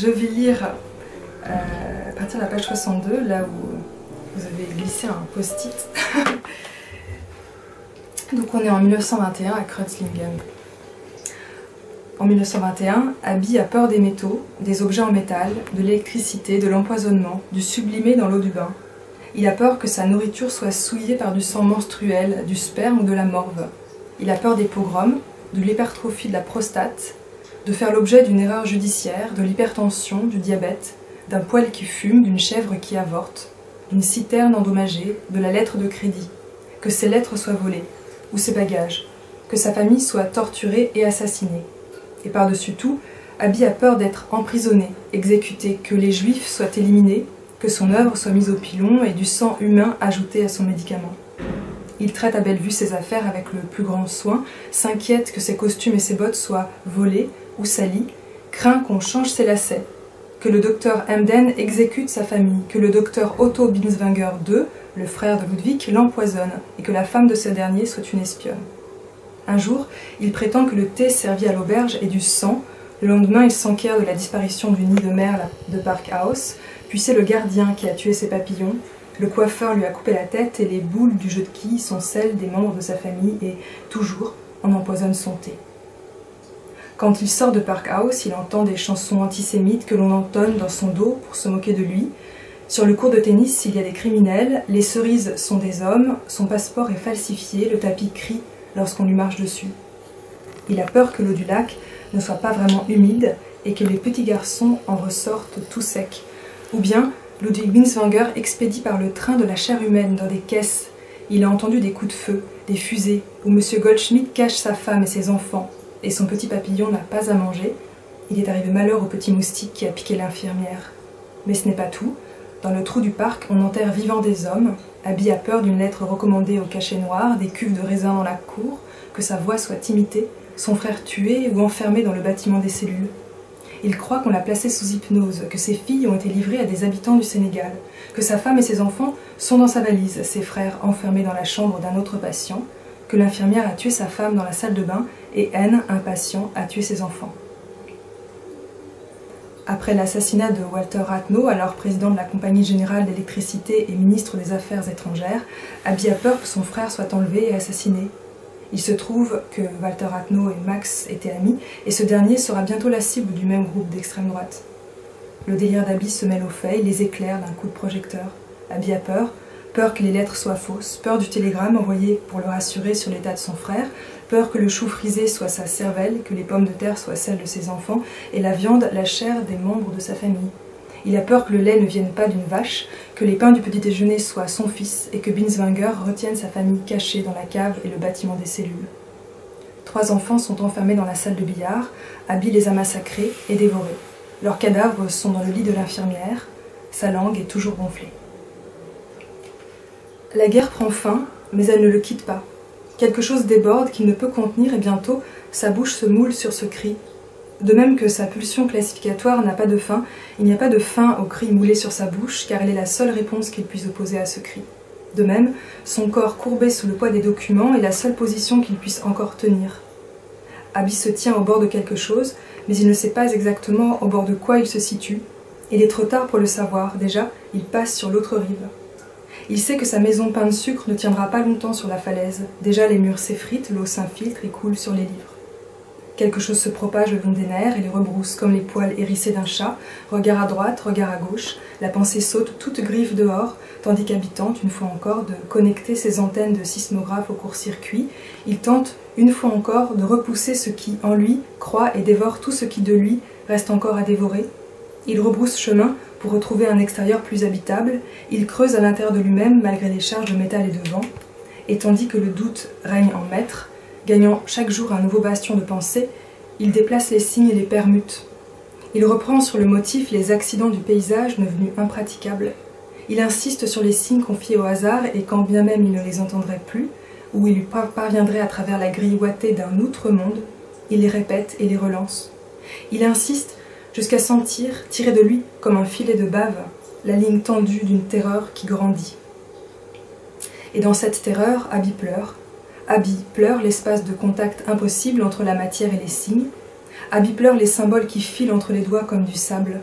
Je vais lire à partir de la page 62, là où vous avez glissé un post-it. Donc on est en 1921 à Kreuzlingen. En 1921, Abby a peur des métaux, des objets en métal, de l'électricité, de l'empoisonnement, du sublimé dans l'eau du bain. Il a peur que sa nourriture soit souillée par du sang menstruel, du sperme ou de la morve. Il a peur des pogroms, de l'hypertrophie de la prostate, de faire l'objet d'une erreur judiciaire, de l'hypertension, du diabète, d'un poêle qui fume, d'une chèvre qui avorte, d'une citerne endommagée, de la lettre de crédit, que ses lettres soient volées, ou ses bagages, que sa famille soit torturée et assassinée. Et par-dessus tout, Abby a peur d'être emprisonné, exécuté, que les juifs soient éliminés, que son œuvre soit mise au pilon et du sang humain ajouté à son médicament. Il traite à belle vue ses affaires avec le plus grand soin, s'inquiète que ses costumes et ses bottes soient volés ou salis, craint qu'on change ses lacets, que le docteur Emden exécute sa famille, que le docteur Otto Binswanger II, le frère de Ludwig, l'empoisonne et que la femme de ce dernier soit une espionne. Un jour, il prétend que le thé servi à l'auberge est du sang. Le lendemain, il s'enquiert de la disparition du nid de merle de Parkhaus, puis c'est le gardien qui a tué ses papillons. Le coiffeur lui a coupé la tête et les boules du jeu de quilles sont celles des membres de sa famille et, toujours, on empoisonne son thé. Quand il sort de Parkhaus, il entend des chansons antisémites que l'on entonne dans son dos pour se moquer de lui. Sur le court de tennis, il y a des criminels, les cerises sont des hommes, son passeport est falsifié, le tapis crie lorsqu'on lui marche dessus. Il a peur que l'eau du lac ne soit pas vraiment humide et que les petits garçons en ressortent tout secs. Ou bien, Ludwig Binswanger expédie par le train de la chair humaine dans des caisses. Il a entendu des coups de feu, des fusées, où M. Goldschmidt cache sa femme et ses enfants, et son petit papillon n'a pas à manger. Il est arrivé malheur au petit moustique qui a piqué l'infirmière. Mais ce n'est pas tout. Dans le trou du parc, on enterre vivant des hommes. Abby a peur d'une lettre recommandée au cachet noir, des cuves de raisin dans la cour, que sa voix soit imitée, son frère tué ou enfermé dans le bâtiment des cellules. Il croit qu'on l'a placé sous hypnose, que ses filles ont été livrées à des habitants du Sénégal, que sa femme et ses enfants sont dans sa valise, ses frères enfermés dans la chambre d'un autre patient, que l'infirmière a tué sa femme dans la salle de bain et N, un patient, a tué ses enfants. Après l'assassinat de Walter Rathenau, alors président de la Compagnie générale d'électricité et ministre des Affaires étrangères, Abby a peur que son frère soit enlevé et assassiné. Il se trouve que Walter Rathenau et Max étaient amis, et ce dernier sera bientôt la cible du même groupe d'extrême droite. Le délire d'Abby se mêle aux faits, il les éclaire d'un coup de projecteur. Abby a peur, peur que les lettres soient fausses, peur du télégramme envoyé pour le rassurer sur l'état de son frère, peur que le chou frisé soit sa cervelle, que les pommes de terre soient celles de ses enfants, et la viande, la chair des membres de sa famille. Il a peur que le lait ne vienne pas d'une vache, que les pains du petit déjeuner soient son fils, et que Binswanger retienne sa famille cachée dans la cave et le bâtiment des cellules. 3 enfants sont enfermés dans la salle de billard, Abby les a massacrés et dévorés. Leurs cadavres sont dans le lit de l'infirmière, sa langue est toujours gonflée. La guerre prend fin, mais elle ne le quitte pas. Quelque chose déborde qu'il ne peut contenir et bientôt, sa bouche se moule sur ce cri. De même que sa pulsion classificatoire n'a pas de fin, il n'y a pas de fin au cri moulé sur sa bouche, car elle est la seule réponse qu'il puisse opposer à ce cri. De même, son corps courbé sous le poids des documents est la seule position qu'il puisse encore tenir. Abby se tient au bord de quelque chose, mais il ne sait pas exactement au bord de quoi il se situe. Il est trop tard pour le savoir, déjà, il passe sur l'autre rive. Il sait que sa maison pain de sucre ne tiendra pas longtemps sur la falaise. Déjà les murs s'effritent, l'eau s'infiltre et coule sur les livres. Quelque chose se propage le long des nerfs et les rebrousse comme les poils hérissés d'un chat. Regard à droite, regard à gauche. La pensée saute toute griffe dehors, tandis qu'Abby tente, une fois encore, de connecter ses antennes de sismographe au court-circuit. Il tente, une fois encore, de repousser ce qui, en lui, croit et dévore tout ce qui, de lui, reste encore à dévorer. Il rebrousse chemin pour retrouver un extérieur plus habitable. Il creuse à l'intérieur de lui-même, malgré les charges de métal et de vent. Et tandis que le doute règne en maître, gagnant chaque jour un nouveau bastion de pensée, il déplace les signes et les permute. Il reprend sur le motif les accidents du paysage devenus impraticables. Il insiste sur les signes confiés au hasard et quand bien même il ne les entendrait plus, ou il lui parviendrait à travers la grille ouatée d'un outre monde, il les répète et les relance. Il insiste jusqu'à sentir, tiré de lui comme un filet de bave, la ligne tendue d'une terreur qui grandit. Et dans cette terreur, Abby pleure. Abby pleure l'espace de contact impossible entre la matière et les signes. Abby pleure les symboles qui filent entre les doigts comme du sable.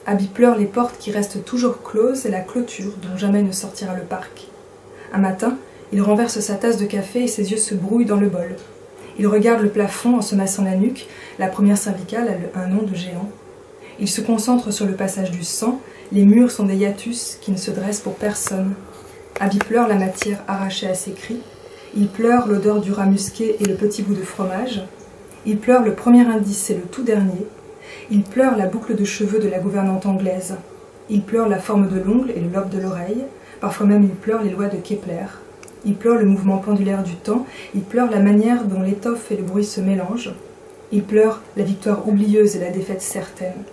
Abby pleure les portes qui restent toujours closes et la clôture dont jamais ne sortira le parc. Un matin, il renverse sa tasse de café et ses yeux se brouillent dans le bol. Il regarde le plafond en se massant la nuque, la première cervicale a un nom de géant. Il se concentre sur le passage du sang, les murs sont des hiatus qui ne se dressent pour personne. Abby pleure la matière arrachée à ses cris. Il pleure l'odeur du rat musqué et le petit bout de fromage. Il pleure le premier indice et le tout dernier. Il pleure la boucle de cheveux de la gouvernante anglaise. Il pleure la forme de l'ongle et le lobe de l'oreille. Parfois même il pleure les lois de Kepler. Il pleure le mouvement pendulaire du temps. Il pleure la manière dont l'étoffe et le bruit se mélangent. Il pleure la victoire oublieuse et la défaite certaine.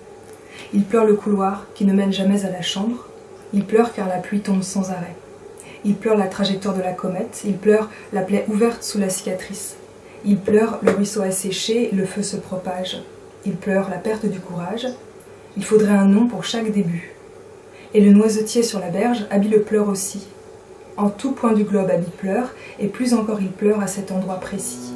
Il pleure le couloir qui ne mène jamais à la chambre. Il pleure car la pluie tombe sans arrêt. Il pleure la trajectoire de la comète. Il pleure la plaie ouverte sous la cicatrice. Il pleure le ruisseau asséché et le feu se propage. Il pleure la perte du courage. Il faudrait un nom pour chaque début. Et le noisetier sur la berge, Abby le pleure aussi. En tout point du globe, Abby pleure, et plus encore il pleure à cet endroit précis.